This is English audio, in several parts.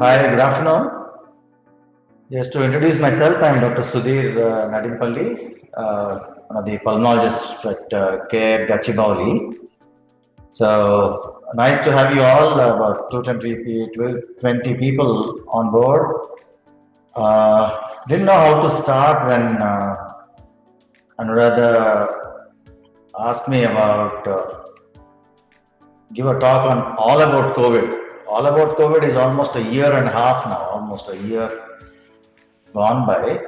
Hi, good afternoon. Just to introduce myself, I am Dr. Sudhir Nadimpalli, one of the pulmonologists at CARE Gachibowli. So nice to have you all, about 220 people on board. Didn't know how to start when Anuradha asked me about give a talk on all about COVID. All about COVID is almost a year and a half now, almost a year gone by.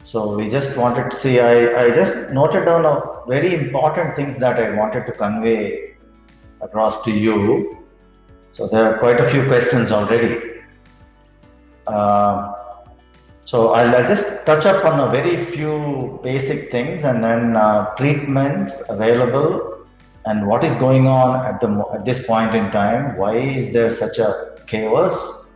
So we just wanted to see, I just noted down a very important things that I wanted to convey across to you. So there are quite a few questions already. Uh, so I'll just touch up on a very few basic things and then treatments available and what is going on at this point in time. Why is there such a chaos?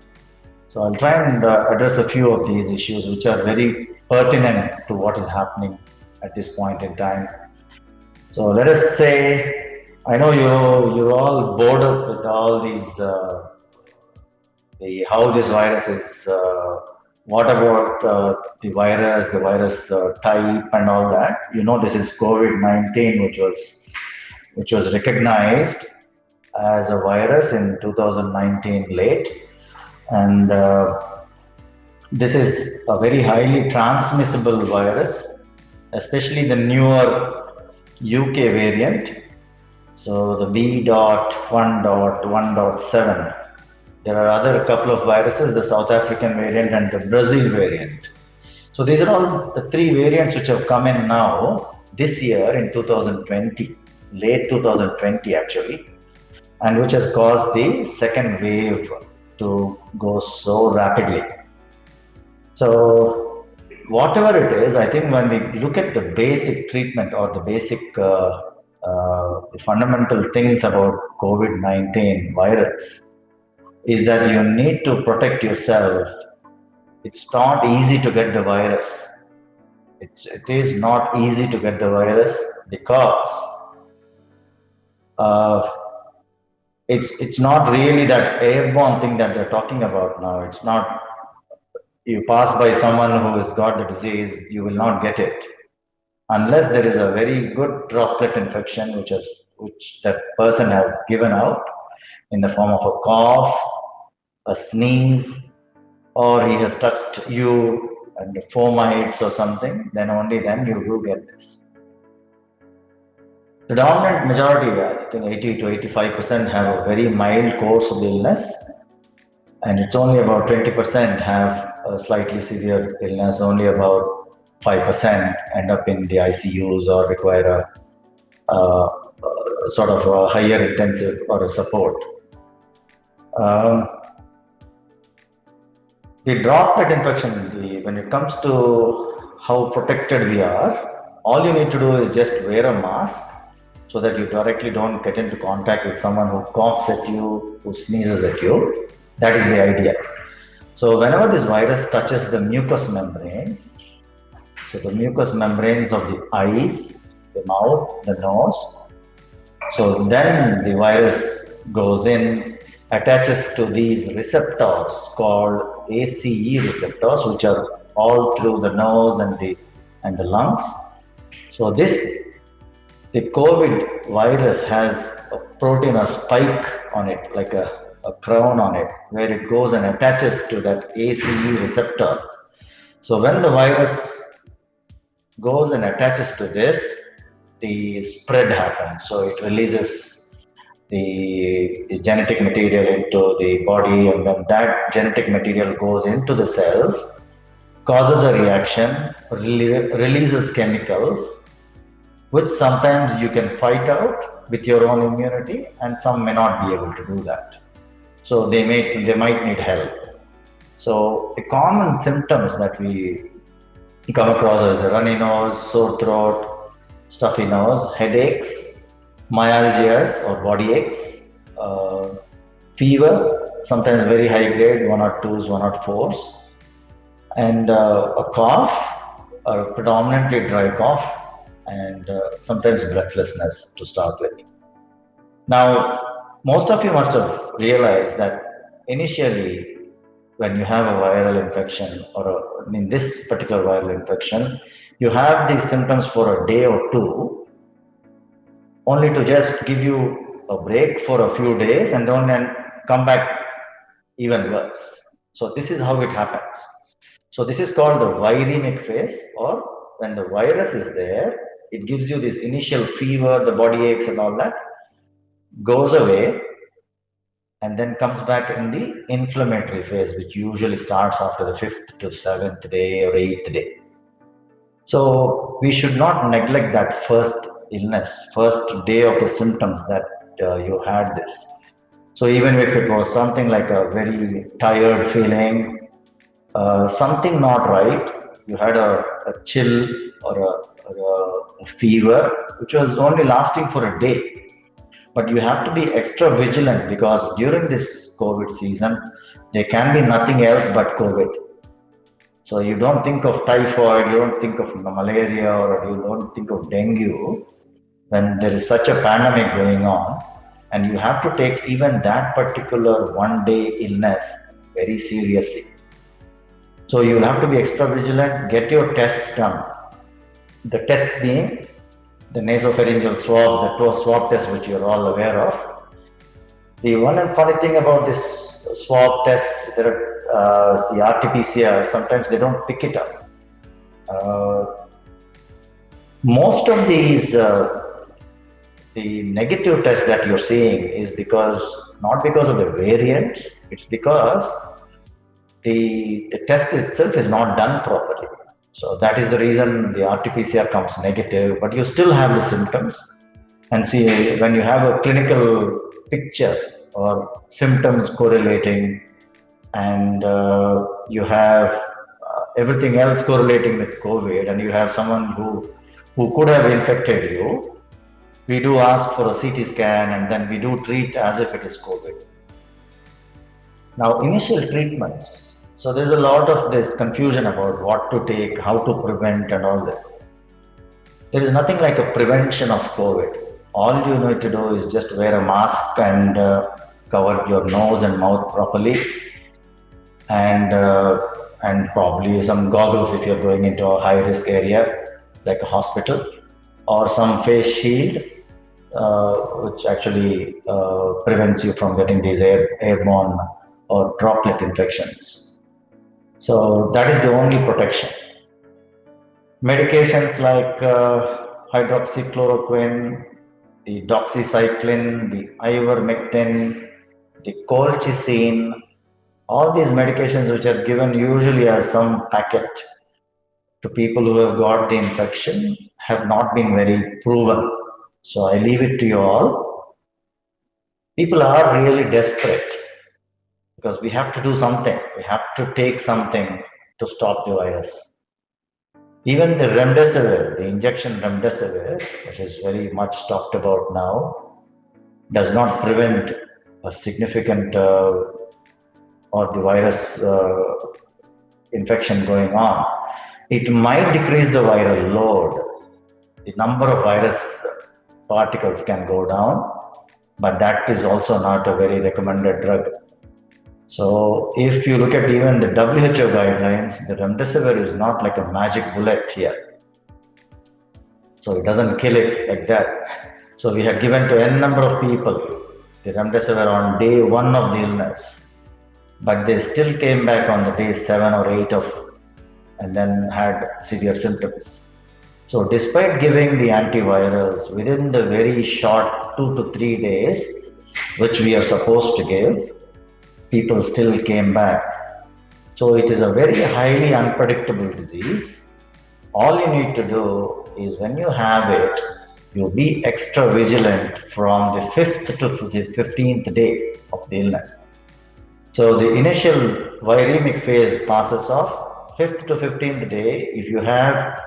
So I'll try and address a few of these issues which are very pertinent to what is happening at this point in time. So let us say, I know you're all bored up with all these how this virus is. What about the virus type and all that? You know, this is COVID-19, which was recognized as a virus in 2019 late, and this is a very highly transmissible virus, especially the newer UK variant. So the B.1.1.7. There are other couple of viruses, the South African variant and the Brazil variant. So these are all the three variants which have come in now this year in 2020, late 2020 actually, and which has caused the second wave to go so rapidly. So whatever it is, I think when we look at the basic treatment or the basic the fundamental things about COVID-19 virus is that you need to protect yourself. It's not easy to get the virus. It is not easy to get the virus because it's not really that airborne thing that they're talking about now. It's not you pass by someone who has got the disease, you will not get it unless there is a very good droplet infection which that person has given out in the form of a cough, a sneeze, or he has touched you and the fomites or something, then only then you will get this. The dominant majority, I think 80 to 85% have a very mild course of the illness, and it's only about 20% have a slightly severe illness. Only about 5% end up in the ICUs or require a sort of a higher intensive or a support. The droplet infection, when it comes to how protected we are, all you need to do is just wear a mask so that you directly don't get into contact with someone who coughs at you, who sneezes at you. That is the idea. So whenever this virus touches the mucous membranes, so the mucous membranes of the eyes, the mouth, the nose, so then the virus goes in, attaches to these receptors called ACE receptors, which are all through the nose and the lungs. So the COVID virus has a protein, a spike on it, like a crown on it, where it goes and attaches to that ACE receptor. So when the virus goes and attaches to this, the spread happens. So it releases the genetic material into the body, and then that genetic material goes into the cells, causes a reaction, releases chemicals, which sometimes you can fight out with your own immunity, and some may not be able to do that. So they might need help. So the common symptoms that we come across is a runny nose, sore throat, stuffy nose, headaches, myalgias or body aches, fever, sometimes very high grade, 102s, 104s, and a cough, a predominantly dry cough, and sometimes breathlessness to start with. Now, most of you must have realized that initially when you have a viral infection in this particular viral infection, you have these symptoms for a day or two, only to just give you a break for a few days and then come back even worse. So this is how it happens. So this is called the viremic phase, or when the virus is there, it gives you this initial fever, the body aches and all that, goes away, and then comes back in the inflammatory phase, which usually starts after the 5th to 7th day or 8th day. So we should not neglect that first illness, first day of the symptoms that you had this. So even if it was something like a very tired feeling, something not right, you had a chill or a fever, which was only lasting for a day. But you have to be extra vigilant, because during this COVID season, there can be nothing else but COVID. So you don't think of typhoid, you don't think of malaria, or you don't think of dengue when there is such a pandemic going on, and you have to take even that particular one day illness very seriously. So you will have to be extra vigilant, get your tests done. The test being the nasopharyngeal swab, the swab test which you're all aware of. The one funny thing about this swab test, the RT-PCR, sometimes they don't pick it up. Most of these, the negative tests that you're seeing is not because of the variants, it's because the test itself is not done properly. So that is the reason the RT-PCR comes negative, but you still have the symptoms. And see, when you have a clinical picture or symptoms correlating, and you have everything else correlating with COVID, and you have someone who could have infected you, we do ask for a CT scan, and then we do treat as if it is COVID. Now, initial treatments. So there's a lot of this confusion about what to take, how to prevent, and all this. There is nothing like a prevention of COVID. All you need to do is just wear a mask and cover your nose and mouth properly, and probably some goggles if you're going into a high-risk area like a hospital, or some face shield, which actually prevents you from getting these airborne or droplet infections. So that is the only protection. Medications like hydroxychloroquine, the doxycycline, the ivermectin, the colchicine, all these medications which are given usually as some packet to people who have got the infection have not been very proven. So I leave it to you all. People are really desperate, because we have to do something. We have to take something to stop the virus. Even the remdesivir, the injection remdesivir, which is very much talked about now, does not prevent a significant or the virus infection going on. It might decrease the viral load. The number of virus particles can go down, but that is also not a very recommended drug. So if you look at even the WHO guidelines, the remdesivir is not like a magic bullet here. So it doesn't kill it like that. So we had given to n number of people the remdesivir on day 1 of the illness, but they still came back on the day 7 or 8 and then had severe symptoms. So despite giving the antivirals within the very short 2 to 3 days, which we are supposed to give, people still came back. So it is a very highly unpredictable disease. All you need to do is, when you have it, you be extra vigilant from the 5th to the 15th day of the illness. So the initial viremic phase passes off 5th to 15th day. If you have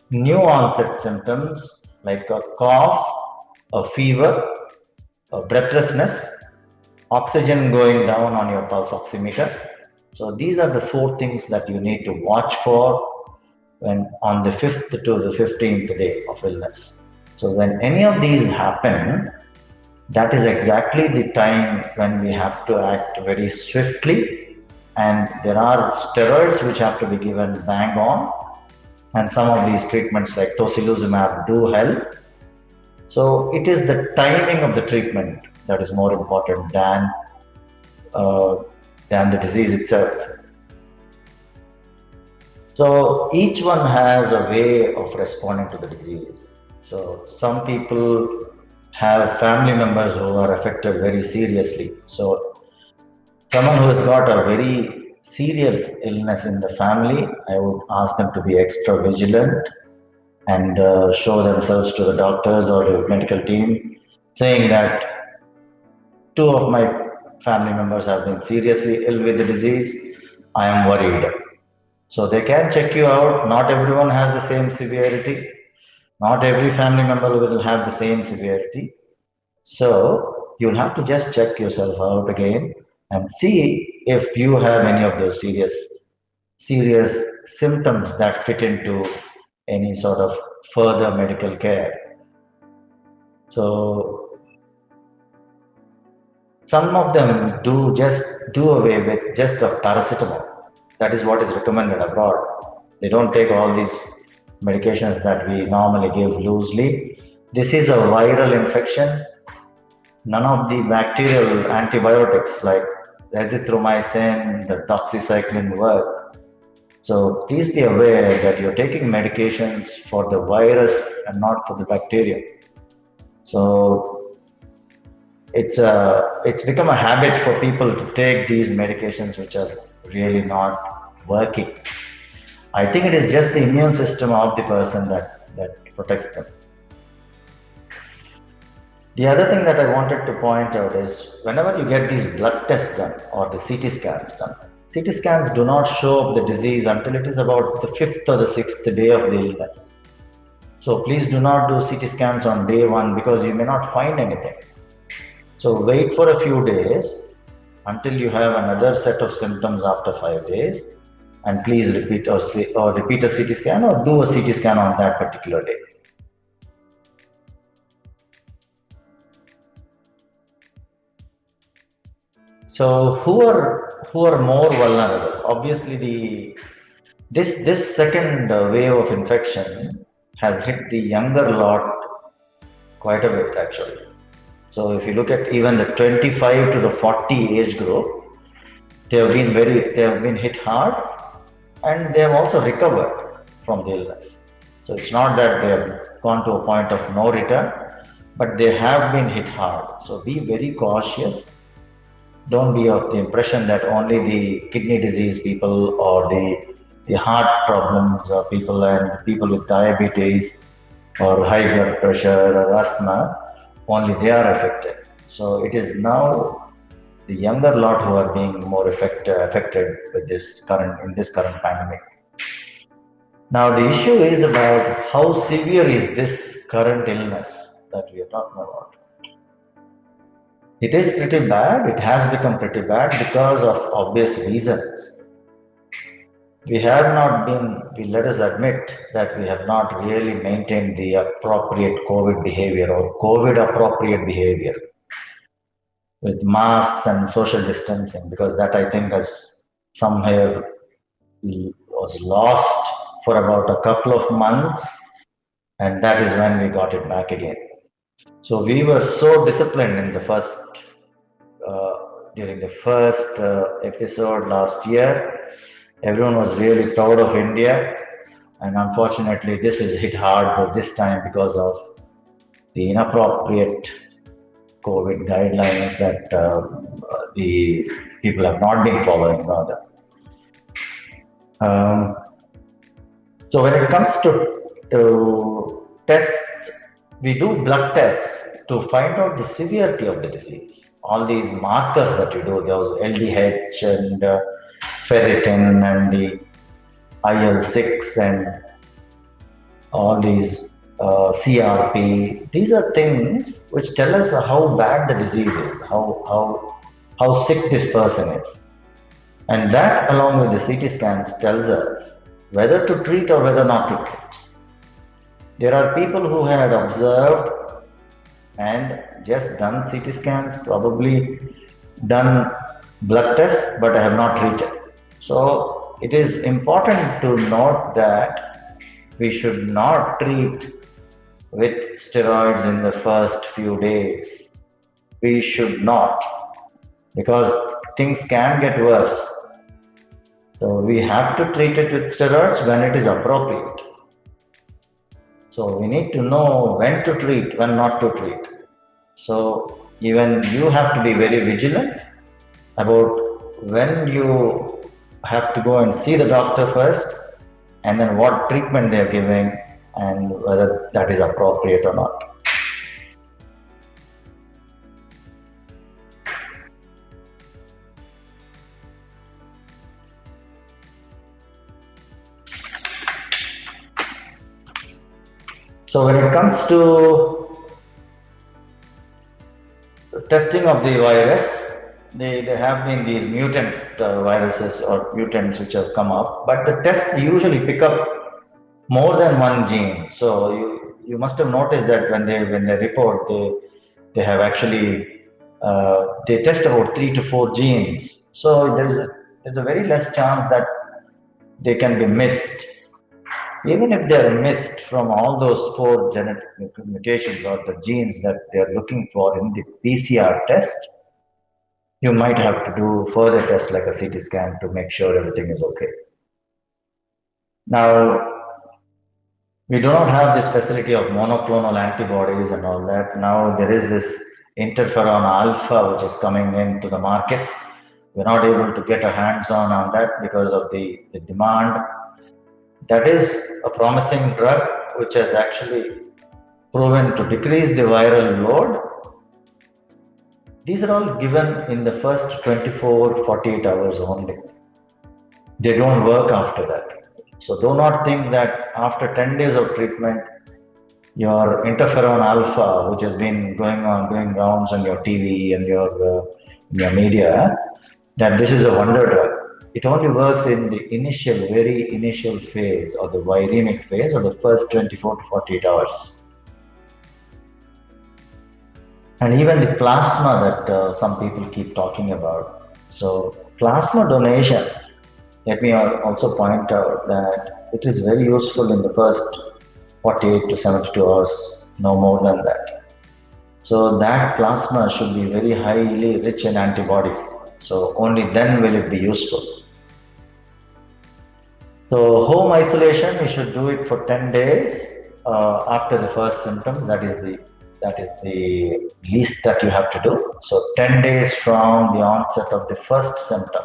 new onset symptoms like a cough, a fever, a breathlessness, oxygen going down on your pulse oximeter. So these are the 4 things that you need to watch for when on the 5th to the 15th day of illness. So when any of these happen, that is exactly the time when we have to act very swiftly and there are steroids which have to be given bang on, and some of these treatments like tocilizumab do help. So it is the timing of the treatment that is more important uh, than the disease itself. So each one has a way of responding to the disease. So some people have family members who are affected very seriously. So someone who has got a very serious illness in the family, I would ask them to be extra vigilant and show themselves to the doctors or the medical team, saying that two of my family members have been seriously ill with the disease. I am worried. So they can check you out. Not everyone has the same severity. Not every family member will have the same severity. So you'll have to just check yourself out again and see if you have any of those serious symptoms that fit into any sort of further medical care. So some of them do away with just a paracetamol. That is what is recommended abroad. They don't take all these medications that we normally give loosely. This is a viral infection. None of the bacterial antibiotics like azithromycin, the doxycycline work. So please be aware that you're taking medications for the virus and not for the bacteria. So it's become a habit for people to take these medications which are really not working. I think it is just the immune system of the person that protects them. The other thing that I wanted to point out is whenever you get these blood tests done or the CT scans done, CT scans do not show up the disease until it is about the fifth or the sixth day of the illness. So please do not do CT scans on day one because you may not find anything. So wait for a few days until you have another set of symptoms after 5 days, and please repeat repeat a CT scan or do a CT scan on that particular day. So who are more vulnerable? Obviously, this second wave of infection has hit the younger lot quite a bit actually. So if you look at even the 25 to the 40 age group, they have been hit hard, and they have also recovered from the illness. So it's not that they have gone to a point of no return, but they have been hit hard. So be very cautious. Don't be of the impression that only the kidney disease people or the heart problems or people and people with diabetes or high blood pressure or asthma, only they are affected. So it is now the younger lot who are being more affected with this current pandemic. Now the issue is about how severe is this current illness that we are talking about. It is pretty bad. It has become pretty bad because of obvious reasons. Let us admit that we have not really maintained the appropriate COVID behavior or COVID appropriate behavior with masks and social distancing, because that I think has somehow was lost for about a couple of months, and that is when we got it back again. So we were so disciplined in the during the first episode last year. Everyone was really proud of India, and unfortunately, this is hit hard this time because of the inappropriate COVID guidelines that the people have not been following rather. So when it comes to tests, we do blood tests to find out the severity of the disease. All these markers that you do, those LDH and ferritin and the IL-6 and all these CRP, these are things which tell us how bad the disease is, how sick this person is. And that along with the CT scans tells us whether to treat or whether not to treat. There are people who had observed and just done CT scans, probably done blood tests, but I have not treated. So it is important to note that we should not treat with steroids in the first few days. We should not, because things can get worse. So we have to treat it with steroids when it is appropriate. So we need to know when to treat, when not to treat. So even you have to be very vigilant about when you have to go and see the doctor first, and then what treatment they are giving, and whether that is appropriate or not. So when it comes to testing of the virus, there have been these mutant viruses or mutants which have come up, but the tests usually pick up more than one gene. So you must have noticed that when they report, they have actually they test about 3 to 4 genes. So there's a very less chance that they can be missed. Even if they are missed from all those 4 genetic mutations or the genes that they are looking for in the PCR test, you might have to do further tests like a CT scan to make sure everything is okay. Now, we do not have this facility of monoclonal antibodies and all that. Now there is this interferon alpha which is coming into the market. We're not able to get a hands on that because of the demand. That is a promising drug which has actually proven to decrease the viral load. These are all given in the first 24, 48 hours only. They don't work after that. So do not think that after 10 days of treatment, your interferon alpha, which has been doing rounds on your TV and your media, that this is a wonder drug. It only works in the very initial phase or the viremic phase or the first 24 to 48 hours. And even the plasma that some people keep talking about. So plasma donation, let me also point out that it is very useful in the first 48 to 72 hours, no more than that. So that plasma should be very highly rich in antibodies. So only then will it be useful. So home isolation, we should do it for 10 days after the first symptom. That is the least that you have to do. So 10 days from the onset of the first symptom.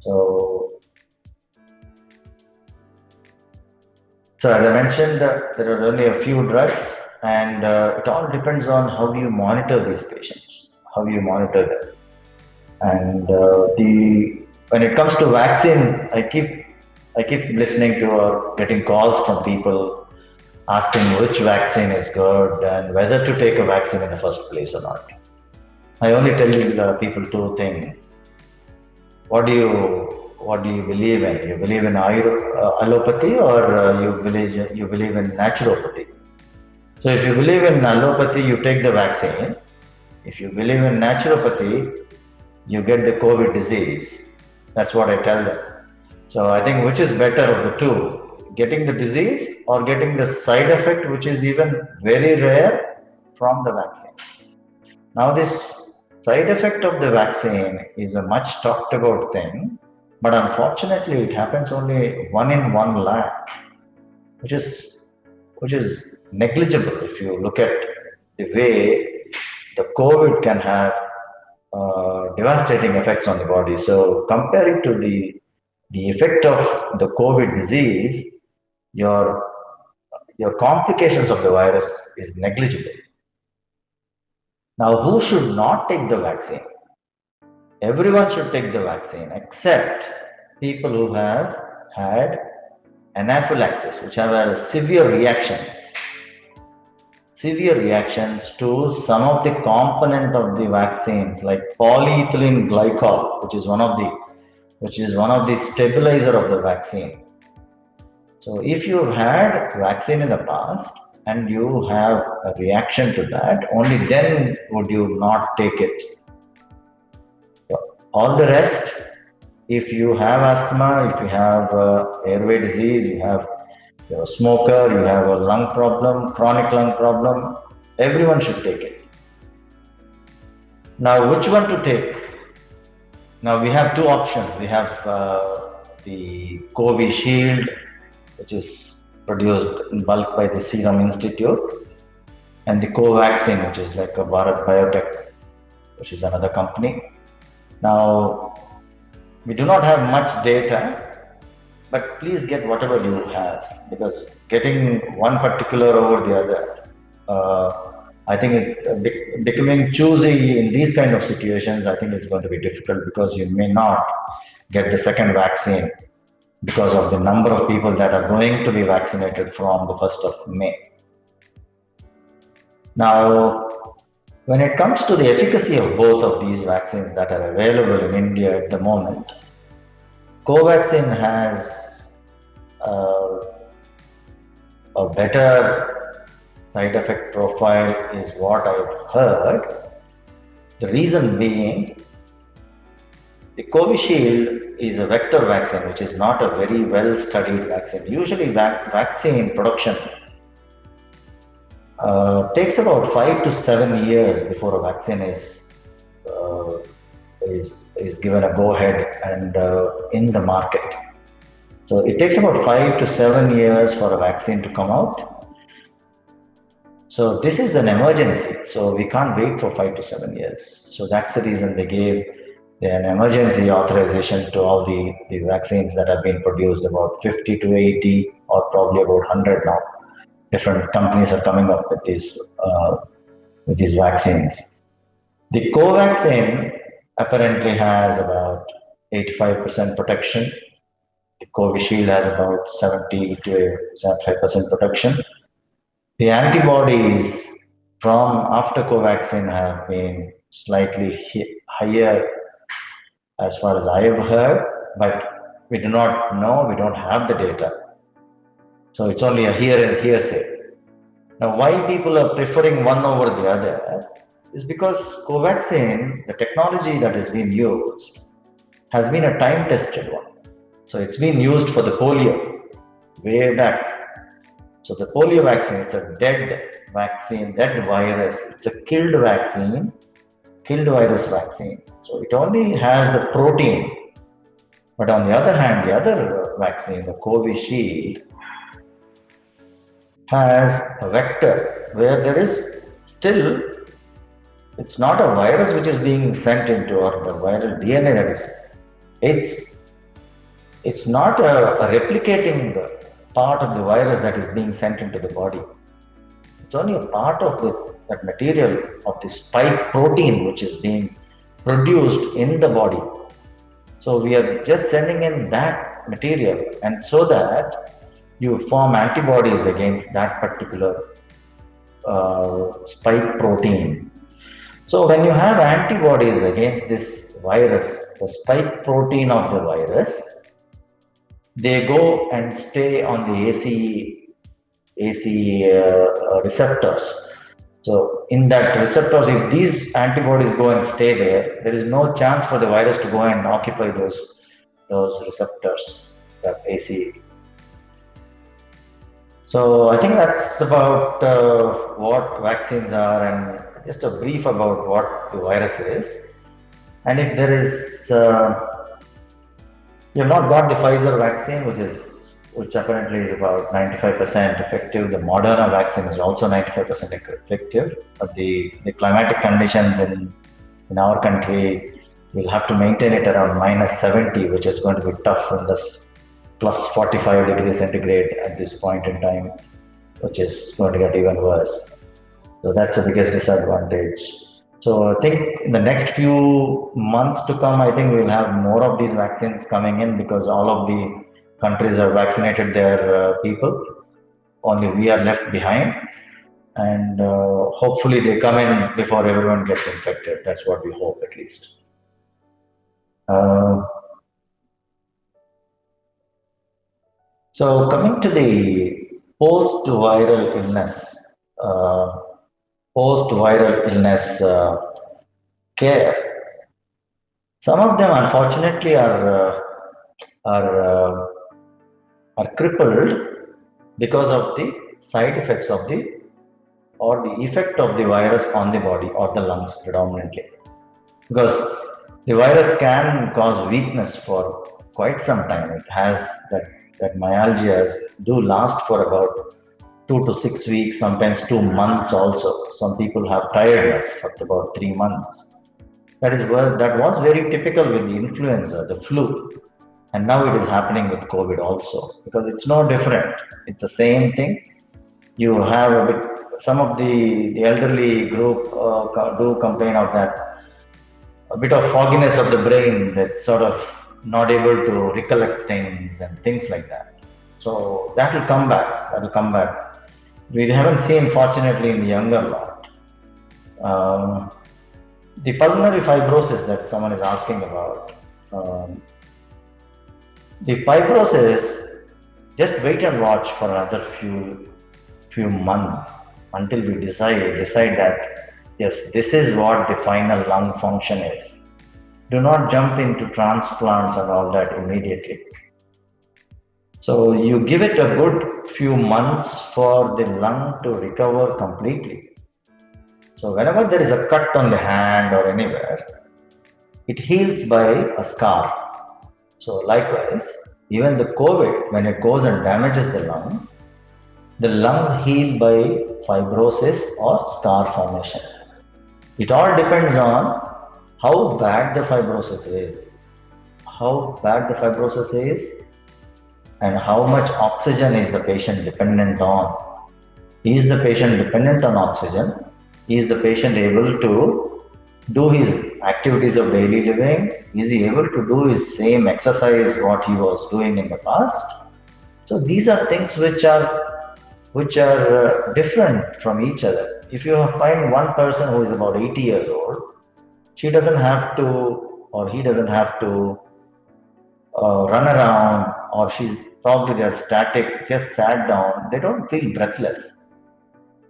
So as I mentioned, there are only a few drugs, and it all depends on how you monitor these patients, how you monitor them. And when it comes to vaccine, I keep listening to or getting calls from people asking which vaccine is good and whether to take a vaccine in the first place or not. I only tell people 2 things. What do you believe in? You believe in allopathy, or you believe in naturopathy? So if you believe in allopathy, you take the vaccine. If you believe in naturopathy, you get the COVID disease. That's what I tell them. So I think which is better of the 2, getting the disease or getting the side effect, which is even very rare, from the vaccine. Now this side effect of the vaccine is a much talked about thing, but unfortunately it happens only 1 in 1 lakh, which is negligible if you look at the way the COVID can have devastating effects on the body. So comparing to the effect of the COVID disease, your complications of the virus is negligible. Now, who should not take the vaccine? Everyone should take the vaccine except people who have had anaphylaxis, which have had severe reactions to some of the component of the vaccines, like polyethylene glycol, which is one of the stabilizer of the vaccine. So if you have had vaccine in the past and you have a reaction to that, only then would you not take it. So all the rest, If you have asthma, if you have airway disease, you're a smoker, you have a lung problem, chronic lung problem, everyone should take it. Now, which one to take? Now, we have two options. We have the Covishield, which is produced in bulk by the Serum Institute, and the Covaxin, which is like a Bharat Biotech, which is another company. Now, we do not have much data, but please get whatever you have, because getting one particular over the other, I think becoming choosy in these kind of situations, I think it's going to be difficult, because you may not get the second vaccine because of the number of people that are going to be vaccinated from the 1st of May. Now, when it comes to the efficacy of both of these vaccines that are available in India at the moment, Covaxin has a better side effect profile, is what I've heard. The reason being, the Covishield is a vector vaccine, which is not a very well studied vaccine. Usually, vaccine production takes about 5 to 7 years before a vaccine is given a go ahead and in the market. So it takes about 5 to 7 years for a vaccine to come out. So this is an emergency. So we can't wait for 5 to 7 years. So that's the reason they gave an emergency authorization to all the vaccines that have been produced, about 50 to 80 or probably about 100 now. Different companies are coming up with these vaccines. The Covaxin apparently has about 85% protection. The Covishield has about 70 to 75% protection. The antibodies from after Covaxin have been slightly higher as far as I have heard, but we do not know, we don't have the data. So it's only a hearsay. Now, why people are preferring one over the other is because Covaxin, the technology that has been used, has been a time-tested one. So it's been used for the polio way back. So the polio vaccine, it's a dead vaccine, dead virus. It's a killed vaccine, killed virus vaccine. So it only has the protein. But on the other hand, the other vaccine, the Covishield, has a vector where there is still, it's not a virus which is being sent into, or the viral DNA that is, it's not a replicating part of the virus that is being sent into the body. It's only a part of that material of the spike protein which is being produced in the body. So we are just sending in that material, and so that you form antibodies against that particular spike protein. So when you have antibodies against this virus, the spike protein of the virus, they go and stay on the ACE receptors. So in that receptors, if these antibodies go and stay there is no chance for the virus to go and occupy those receptors, that ACE. So I think that's about what vaccines are, and just a brief about what the virus is. And if there is, you have not got the Pfizer vaccine, which apparently is about 95% effective. The Moderna vaccine is also 95% effective. But the climatic conditions in our country, we'll have to maintain it around -70, which is going to be tough in this plus 45 degrees centigrade at this point in time, which is going to get even worse. So that's the biggest disadvantage. So I think in the next few months to come, I think we'll have more of these vaccines coming in, because all of the countries have vaccinated their people. Only we are left behind, and hopefully they come in before everyone gets infected. That's what we hope, at least. So coming to the post-viral illness care. Some of them, unfortunately, are uh, are crippled because of the side effects of the or the effect of the virus on the body or the lungs predominantly. Because the virus can cause weakness for quite some time. It has that myalgias do last for about 2 to 6 weeks, sometimes 2 months also. Some people have tiredness for about 3 months. That was very typical with the influenza, the flu, and now it is happening with COVID also because it's no different. It's the same thing. You have a bit, some of the elderly group do complain of that a bit of fogginess of the brain that sort of not able to recollect things and things like that. So that will come back. That will come back. We haven't seen, fortunately, in the younger lot. Um, the pulmonary fibrosis that someone is asking about. The fibrosis, just wait and watch for another few months until we decide that yes, this is what the final lung function is. Do not jump into transplants and all that immediately. So you give it a good few months for the lung to recover completely. So whenever there is a cut on the hand or anywhere, it heals by a scar. So likewise, even the COVID, when it goes and damages the lung heal by fibrosis or scar formation. It all depends on how bad the fibrosis is, and how much oxygen is the patient dependent on. Is the patient dependent on oxygen? Is the patient able to do his activities of daily living? Is he able to do his same exercise what he was doing in the past? So these are things which are different from each other. If you find one person who is about 80 years old, she doesn't have to, or he doesn't have to run around, or she's probably they're static, just sat down, they don't feel breathless.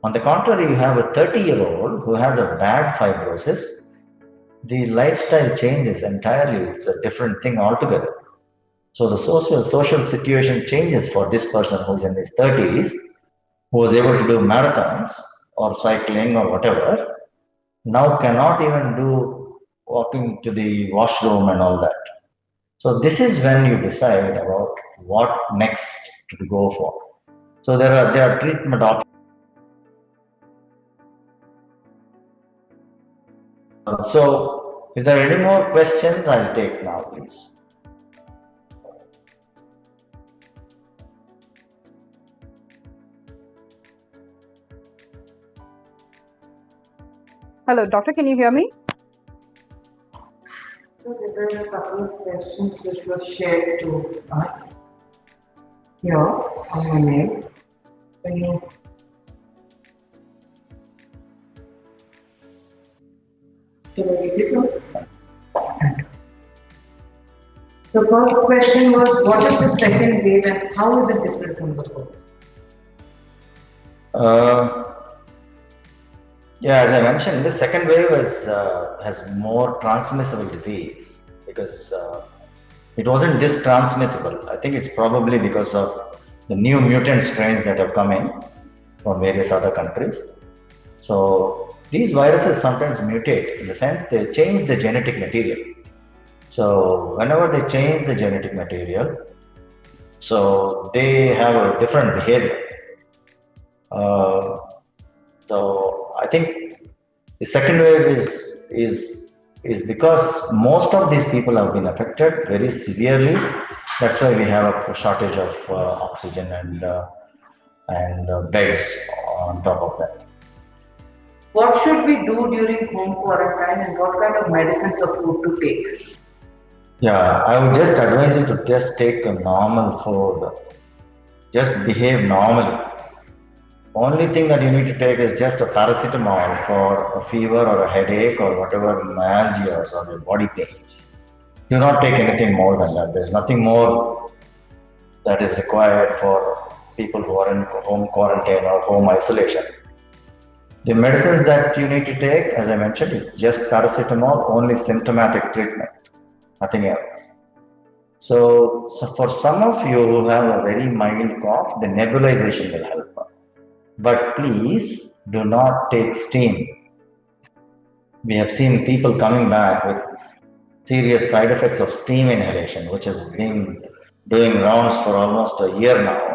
On the contrary, you have a 30-year-old who has a bad fibrosis, the lifestyle changes entirely. It's a different thing altogether. So the social situation changes for this person who's in his 30s, who was able to do marathons or cycling or whatever, now cannot even do walking to the washroom and all that. So this is when you decide about what next to go for. So there are treatment options. So if there are any more questions, I'll take now, please. Hello, doctor, can you hear me? So there were a couple of questions which were shared to us here on my mail. Can you should I read it out? The first question was, what is the second wave and how is it different from the first? Yeah, as I mentioned, the second wave has more transmissible disease because it wasn't this transmissible. I think it's probably because of the new mutant strains that have come in from various other countries. So these viruses sometimes mutate in the sense they change the genetic material. So whenever they change the genetic material, so they have a different behavior. So I think the second wave is because most of these people have been affected very severely. That's why we have a shortage of oxygen and beds on top of that. What should we do during home quarantine and what kind of medicines or food to take? Yeah, I would just advise you to just take a normal food. Just behave normally. Only thing that you need to take is just a paracetamol for a fever or a headache or whatever myalgias or your body pains. Do not take anything more than that. There's nothing more that is required for people who are in home quarantine or home isolation. The medicines that you need to take, as I mentioned, it's just paracetamol, only symptomatic treatment. nothing else. So for some of you who have a very mild cough, the nebulization will help. But please do not take steam. We have seen people coming back with serious side effects of steam inhalation, which has been doing rounds for almost a year now.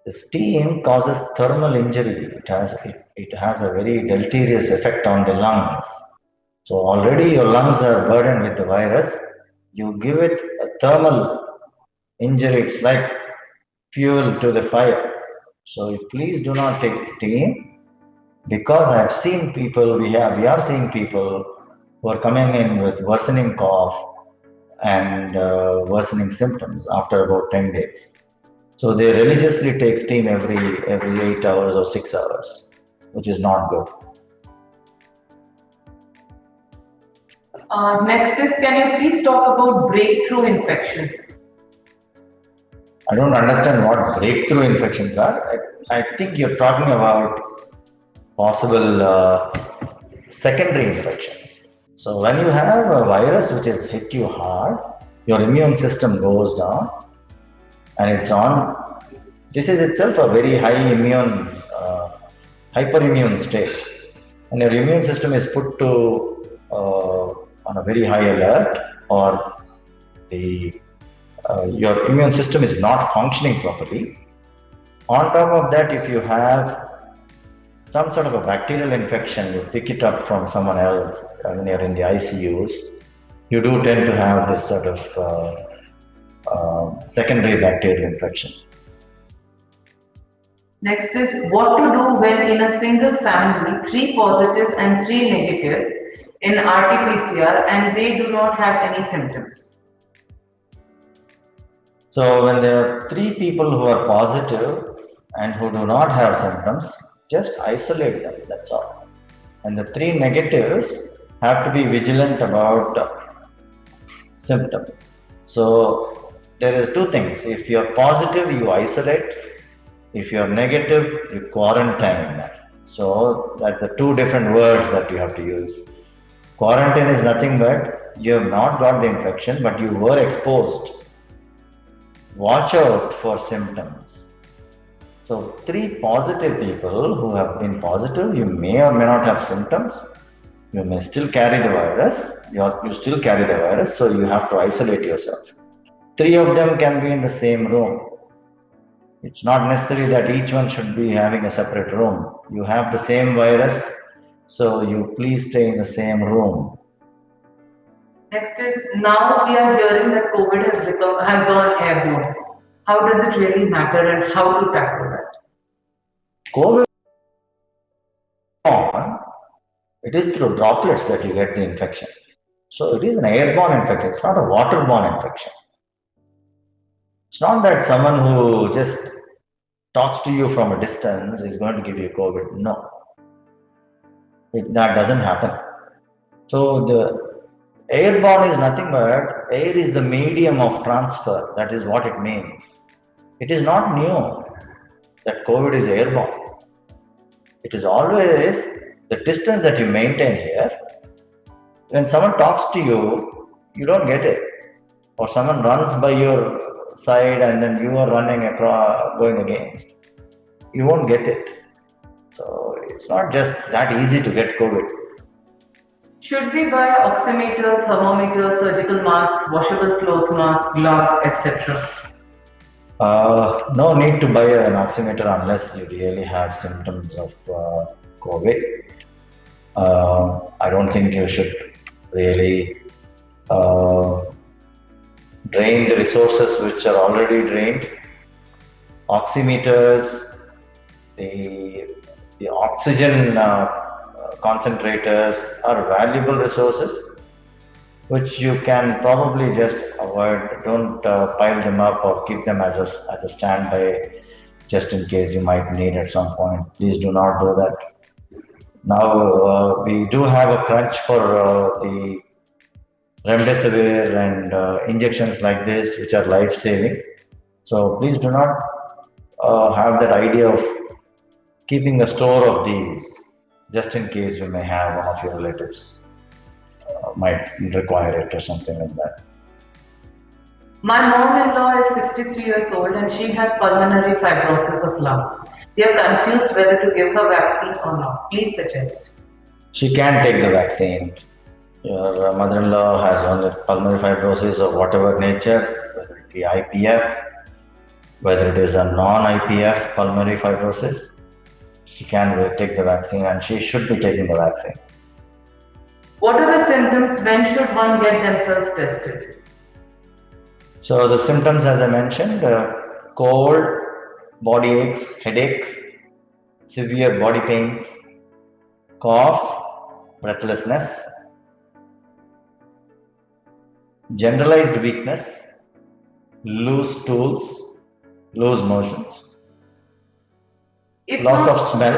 The steam causes thermal injury. It has a very deleterious effect on the lungs. So already your lungs are burdened with the virus. You give it a thermal injury. It's like fuel to the fire. So please do not take steam, because I've seen people. We are seeing people who are coming in with worsening cough and worsening symptoms after about 10 days. So they religiously take steam every 8 hours or 6 hours, which is not good. Next is, can you please talk about breakthrough infections? I don't understand what breakthrough infections are. I think you're talking about possible secondary infections. So when you have a virus which has hit you hard, your immune system goes down and it's on. This is itself a very high immune, hyperimmune state, and your immune system is put to on a very high alert, or your immune system is not functioning properly. On top of that, if you have some sort of a bacterial infection, you pick it up from someone else when you're in the ICUs, you do tend to have this sort of secondary bacterial infection. Next is, what to do when in a single family, 3 positive and 3 negative in RT-PCR and they do not have any symptoms? So when there are 3 people who are positive and who do not have symptoms, just isolate them, that's all. And the 3 negatives have to be vigilant about symptoms. So there is 2 things. If you're positive, you isolate. If you're negative, you quarantine. So that's the 2 different words that you have to use. Quarantine is nothing but you have not got the infection, but you were exposed. Watch out for symptoms. So 3 positive people who have been positive, you may or may not have symptoms. You may still carry the virus. You still carry the virus, so you have to isolate yourself. 3 of them can be in the same room. It's not necessary that each one should be having a separate room. You have the same virus, so you please stay in the same room. Next is, now we are hearing that COVID has gone airborne. How does it really matter and how to tackle that? COVID, it is through droplets that you get the infection. So it is an airborne infection, it's not a waterborne infection. It's not that someone who just talks to you from a distance is going to give you COVID. No. That doesn't happen. So the airborne is nothing but air is the medium of transfer. That is what it means. It is not new that COVID is airborne. It is always the distance that you maintain here. When someone talks to you, you don't get it. Or someone runs by your side and then you are running across, going against. You won't get it. So it's not just that easy to get COVID. Should we buy oximeter, thermometer, surgical masks, washable cloth masks, gloves, etc.? No need to buy an oximeter unless you really have symptoms of COVID. I don't think you should really drain the resources which are already drained. Oximeters, the oxygen concentrators are valuable resources which you can probably just avoid. Don't pile them up or keep them as a standby just in case you might need at some point. Please do not do that. Now we do have a crunch for the remdesivir and injections like this which are life-saving. So please do not have that idea of keeping a store of these just in case you may have one of your relatives. might require it or something like that. My mom-in-law is 63 years old and she has pulmonary fibrosis of lungs. We are confused whether to give her vaccine or not. Please suggest. She can take the vaccine. Your mother-in-law has only pulmonary fibrosis of whatever nature, whether it be IPF, whether it is a non-IPF pulmonary fibrosis. She can take the vaccine and she should be taking the vaccine. What are the symptoms? When should one get themselves tested? So the symptoms, as I mentioned, cold, body aches, headache, severe body pains, cough, breathlessness, generalized weakness, loose stools, loose motions, loss of smell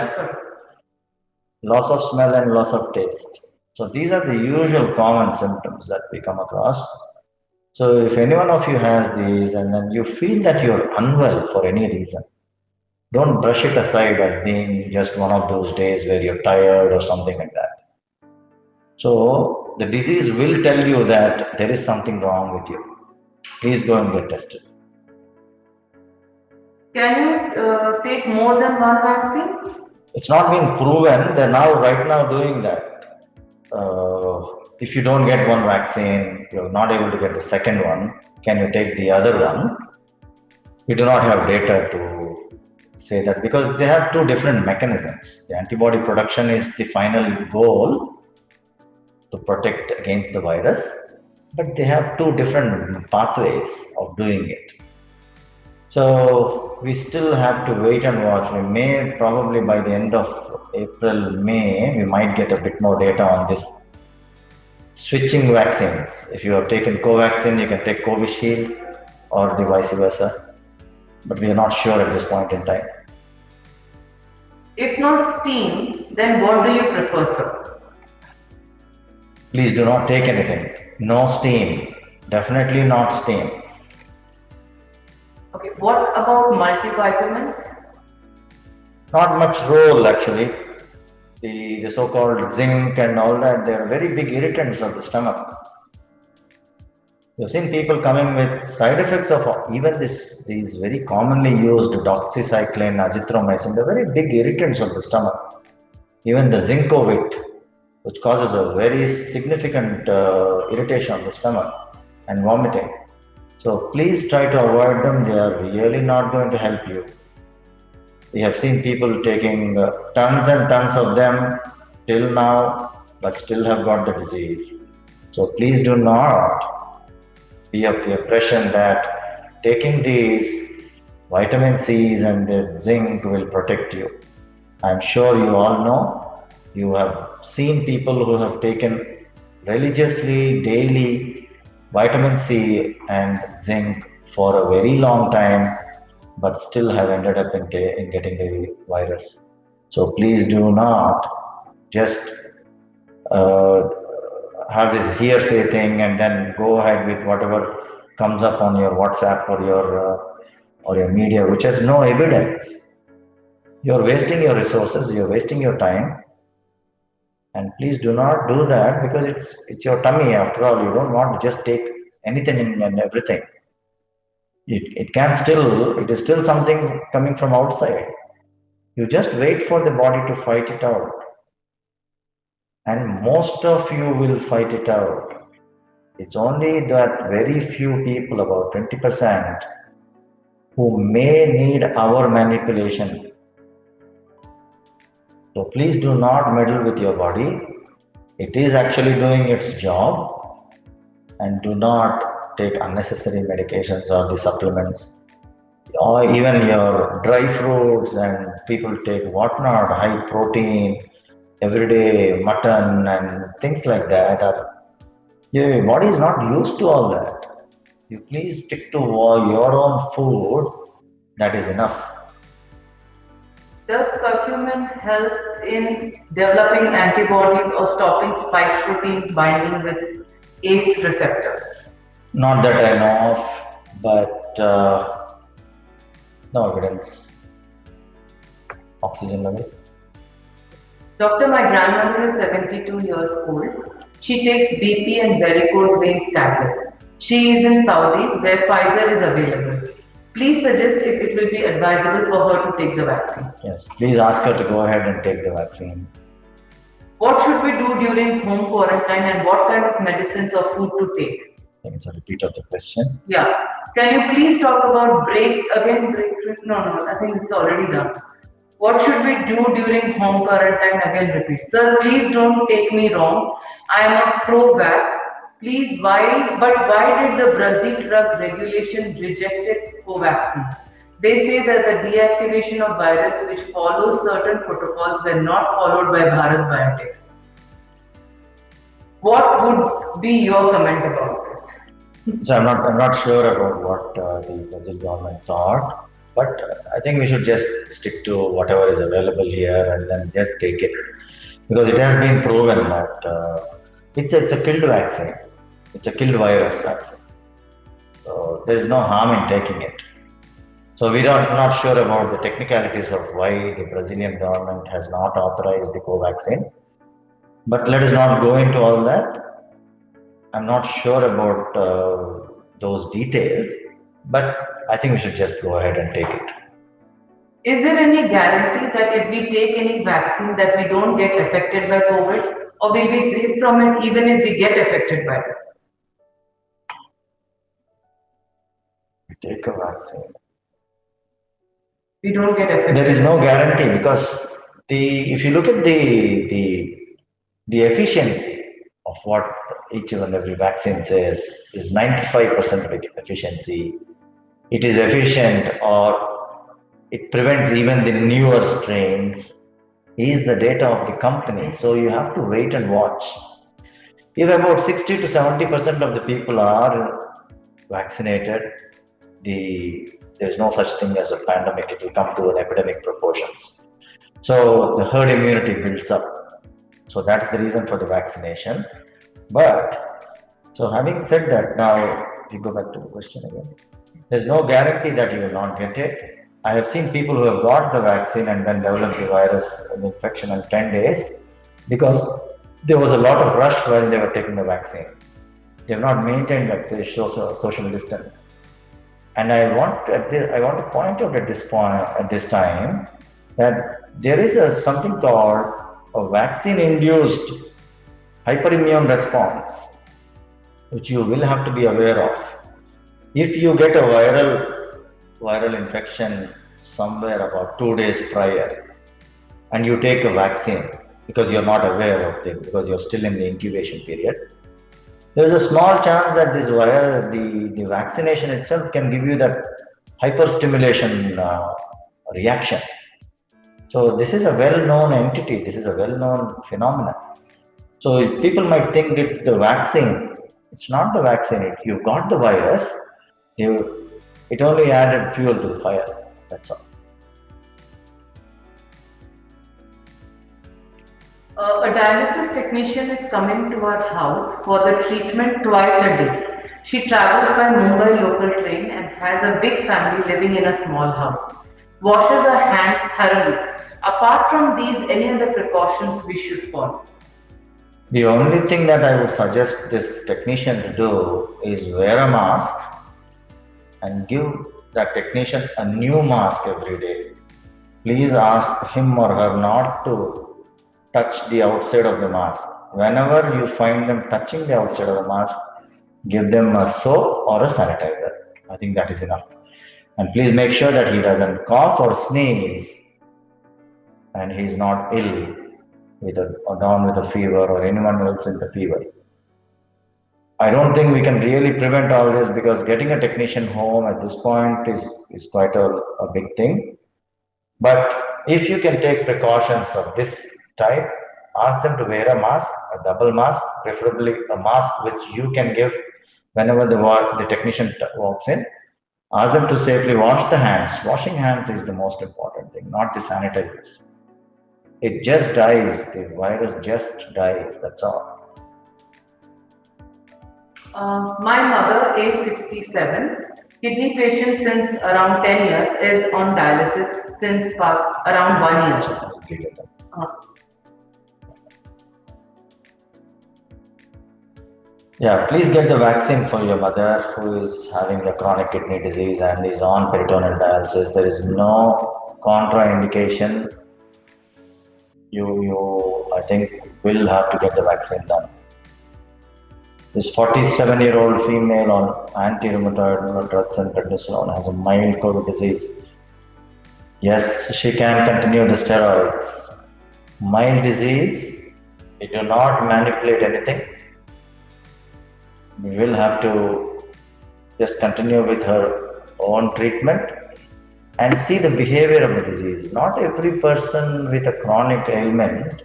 and loss of taste. So these are the usual common symptoms that we come across. So if any one of you has these and then you feel that you're unwell for any reason, don't brush it aside as being just one of those days where you're tired or something like that. So the disease will tell you that there is something wrong with you. Please go and get tested. Can you take more than one vaccine? It's not been proven. They're right now doing that. If you don't get one vaccine, you're not able to get the second one. Can you take the other one? We do not have data to say that because they have two different mechanisms. The antibody production is the final goal to protect against the virus, but they have two different pathways of doing it. So we still have to wait and watch. We may probably by the end of April, May, we might get a bit more data on this switching vaccines. If you have taken Covaxin, you can take Covishield or the vice versa. But we are not sure at this point in time. If not steam, then what do you prefer, sir? Please do not take anything. No steam. Definitely not steam. Okay, what about multivitamins? Not much role actually. The so-called zinc and all that, they are very big irritants of the stomach. You've seen people coming with side effects of even these very commonly used doxycycline, azithromycin, they're very big irritants of the stomach. Even the Zincovit, which causes a very significant irritation of the stomach and vomiting. So please try to avoid them. They are really not going to help you. We have seen people taking tons and tons of them till now, but still have got the disease. So please do not be of the impression that taking these vitamin C's and the zinc will protect you. I'm sure you all know, you have seen people who have taken religiously, daily, vitamin C and zinc for a very long time, but still have ended up in getting the virus. So please do not just have this hearsay thing and then go ahead with whatever comes up on your WhatsApp or your media, which has no evidence. You're wasting your resources, you're wasting your time, and please do not do that because it's your tummy after all. You don't want to just take anything and everything. It is still something coming from outside. You just wait for the body to fight it out. And most of you will fight it out. It's only that very few people, about 20%, who may need our manipulation. So please do not meddle with your body. It is actually doing its job, and do not take unnecessary medications or the supplements, or even your dry fruits, and people take whatnot, high protein, everyday mutton and things like that. Your body is not used to all that. You please stick to your own food. That is enough. Does curcumin help in developing antibodies or stopping spike protein binding with ACE receptors? Not that I know of, but no evidence. Oxygen level. Doctor, my grandmother is 72 years old. She takes BP and varicose veins tablet. She is in Saudi where Pfizer is available. Please suggest if it will be advisable for her to take the vaccine. Yes, please ask her to go ahead and take the vaccine. What should we do during home quarantine and what kind of medicines or food to take? I think it's a repeat of the question. Yeah. Can you please talk about break? No, I think it's already done. What should we do during home quarantine? Again, repeat. Sir, please don't take me wrong. I am a pro-vax. Please, why did the Brazil drug regulation rejected Covaxin? They say that the deactivation of virus which follows certain protocols were not followed by Bharat Biotech. What would be your comment about this? So I'm not sure about what the Brazil government thought, but I think we should just stick to whatever is available here and then just take it, because it has been proven that it's a killed vaccine, it's a killed virus vaccine. So there is no harm in taking it. So we are not sure about the technicalities of why the Brazilian government has not authorized the Covaxin, but let us not go into all that. I'm not sure about those details, but I think we should just go ahead and take it. Is there any guarantee that if we take any vaccine that we don't get affected by COVID or will be safe from it even if we get affected by it? We take a vaccine. We don't get affected. There is no guarantee, because if you look at the efficiency of what each and every vaccine says is 95% efficiency. It is efficient, or it prevents even the newer strains, is the data of the company. So you have to wait and watch. If about 60 to 70% of the people are vaccinated, there's no such thing as a pandemic. It will come to an epidemic proportions. So the herd immunity builds up. So that's the reason for the vaccination. But so having said that, now we go back to the question again. There's no guarantee that you will not get it. I have seen people who have got the vaccine and then developed the virus, the infection in 10 days, because there was a lot of rush while they were taking the vaccine. They have not maintained that social distance. And I want to point out at this time that there is something called a vaccine-induced hyperimmune response, which you will have to be aware of. If you get a viral infection somewhere about 2 days prior, and you take a vaccine because you're not aware of it, because you're still in the incubation period, there's a small chance that this the vaccination itself can give you that hyperstimulation reaction. So this is a well-known entity, this is a well-known phenomenon. So people might think it's the vaccine. It's not the vaccine. If you got the virus, it only added fuel to the fire. That's all. A dialysis technician is coming to our house for the treatment twice a day. She travels by Mumbai local train and has a big family living in a small house. Washes her hands thoroughly. Apart from these, any other precautions we should follow? The only thing that I would suggest this technician to do is wear a mask and give that technician a new mask every day. Please ask him or her not to touch the outside of the mask. Whenever you find them touching the outside of the mask, give them a soap or a sanitizer. I think that is enough. And please make sure that he doesn't cough or sneeze and he is not ill or down with a fever, or anyone else with a fever. I don't think we can really prevent all this, because getting a technician home at this point is quite a big thing. But if you can take precautions of this type, ask them to wear a mask, a double mask, preferably a mask which you can give whenever the technician walks in. Ask them to safely wash the hands. Washing hands is the most important thing, not the sanitizers. It just dies, the virus just dies, that's all. My mother, age 67, kidney patient since around 10 years, is on dialysis since past around 1 year. Yeah, please get the vaccine for your mother who is having a chronic kidney disease and is on peritoneal dialysis. There is no contraindication. I think, will have to get the vaccine done. This 47-year-old female on anti-rheumatoid drugs and prednisolone has a mild COVID disease. Yes, she can continue the steroids. Mild disease, we do not manipulate anything. We will have to just continue with her own treatment and see the behavior of the disease. Not every person with a chronic ailment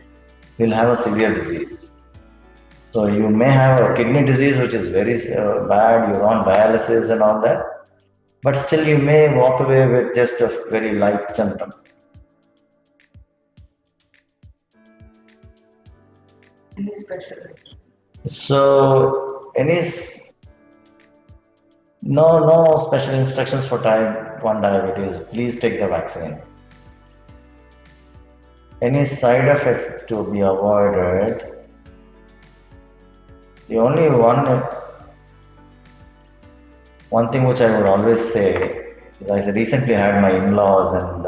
will have a severe disease. So you may have a kidney disease which is very bad, you're on dialysis and all that, but still you may walk away with just a very light symptom. Any special? So no special instructions for type 1 diabetes. Please take the vaccine. Any side effects to be avoided? The only one thing which I would always say is I recently had my in-laws and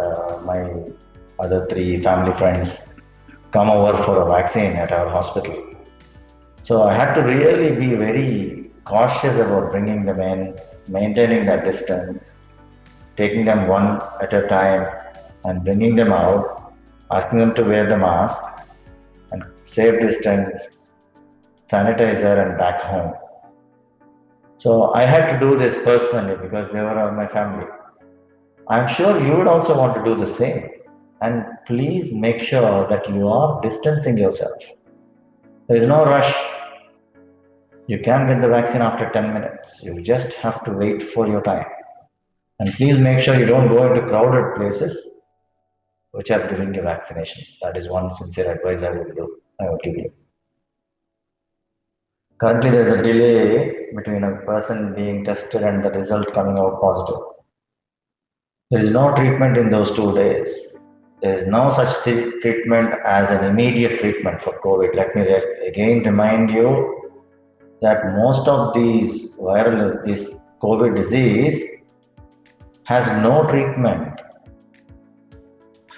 my other three family friends come over for a vaccine at our hospital. So I had to really be very cautious about bringing them in, maintaining that distance, taking them one at a time and bringing them out, asking them to wear the mask and safe distance, sanitizer and back home. So I had to do this personally because they were my family. I'm sure you would also want to do the same. And please make sure that you are distancing yourself. There is no rush. You can get the vaccine after 10 minutes. You just have to wait for your time. And please make sure you don't go into crowded places which are giving you vaccination. That is one sincere advice I would give you. Currently, there's a delay between a person being tested and the result coming out positive. There is no treatment in those 2 days. There is no such treatment as an immediate treatment for COVID. Let me again remind you that most of this COVID disease has no treatment.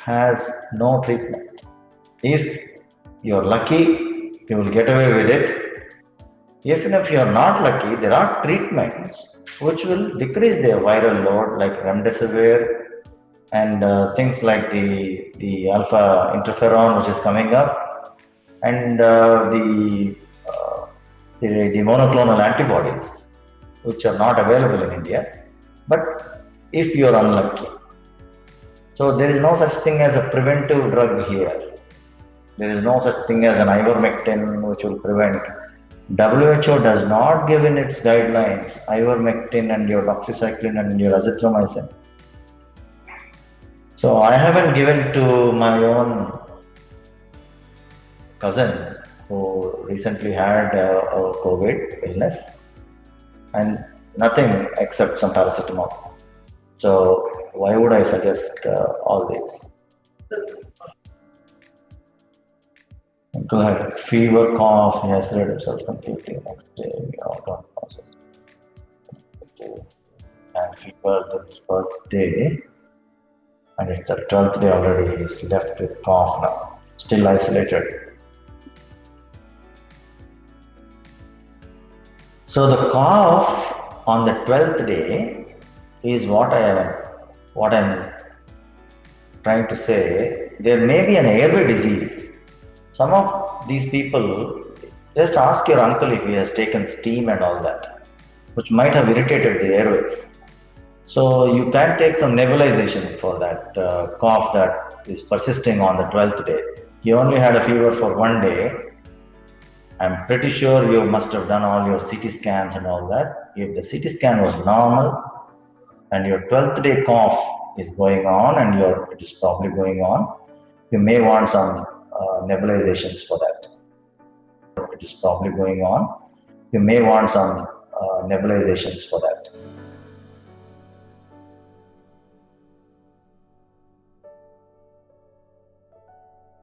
Has no treatment. If you're lucky, you will get away with it. Even if you're not lucky, there are treatments which will decrease their viral load, like remdesivir and things like the alpha interferon, which is coming up, and the monoclonal antibodies, which are not available in India. But if you're unlucky, so there is no such thing as a preventive drug here. There is no such thing as an ivermectin which will prevent. WHO does not give in its guidelines ivermectin and your doxycycline and your azithromycin. So I haven't given to my own cousin who recently had a COVID illness and nothing except some paracetamol. So why would I suggest all this? Go ahead. Fever, cough, he has read himself completely. Next day, out of process. And fever the first day, and it's the 12th day already. He's left with cough now, still isolated. So the cough on the 12th day is what I'm trying to say. There may be an airway disease. Some of these people, just ask your uncle if he has taken steam and all that, which might have irritated the airways. So you can take some nebulization for that cough that is persisting on the 12th day. He only had a fever for 1 day. I'm pretty sure you must have done all your CT scans and all that. If the CT scan was normal and your 12th day cough is going on and it is probably going on, you may want some nebulizations for that. It is probably going on. You may want some nebulizations for that.